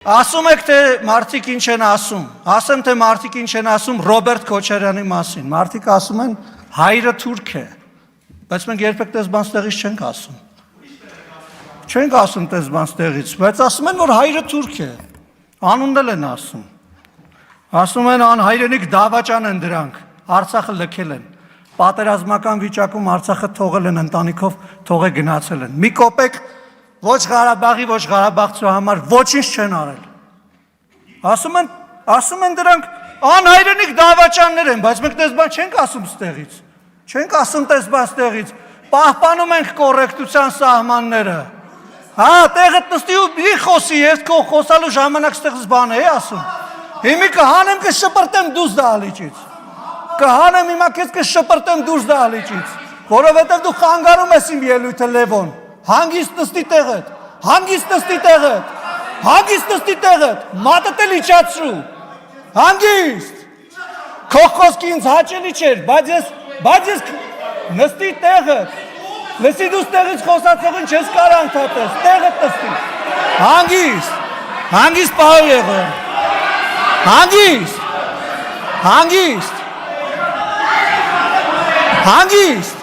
Ասում եք թե մարդիկ ինչ են ասում, ասեմ թե մարդիկ ինչ են ասում Ռոբերտ Քոչարյանի մասին, մարդիկ ասում են հայրը թուրք է, բայց մենք երբեք տես բան ստեղից չենք ասում, չենք ասում տես բան ստեղից, բայց ասում են, որ հայրը թուրք է, անունն էլ են ասում են անհայրենիք դավաճան են դրանք, Արցախը լքել են, պատերազմական վիճակում Արցախը թողել են ընտանիքով, թողե գնացել են, մի կոպեկ ոչ Ղարաբաղի, ոչ Ղարաբաղցու համար ոչինչ չեն արել։ Ասում են դրանք անհայրենիք դավաճաններ են, բայց մենք տես բան չենք ասում ստեղից։ Չենք ասում տես բան ստեղից։ Պահպանում ենք կոռեկտության սահմանները։ Հա, տեղը նստի ու մի խոսի, ես քո խոսալու ժամանակ ստեղից բան է ասում։ Հիմա կհանեմ կշպրտեմ դուրս դահլիճից։ Կհանեմ հիմա քեզ կշպրտեմ դուրս դահլիճից, որովհետև դու խանգարում ես իմ ելույթը Լևոն։ Հանգիստ նստի տեղդ, հանգիստ նստի տեղդ, հանգիստ նստի տեղդ, մատդ էլ իջացրու, հանգիստ, քո խոսքի ինձ հաճելի չէր, բայց ես նստի տեղդ, լսի դու տեղից խոսացողին չես կարող ընդհատես, տեղդ նստի, հանգիստ պահու եղող, հանգիստ,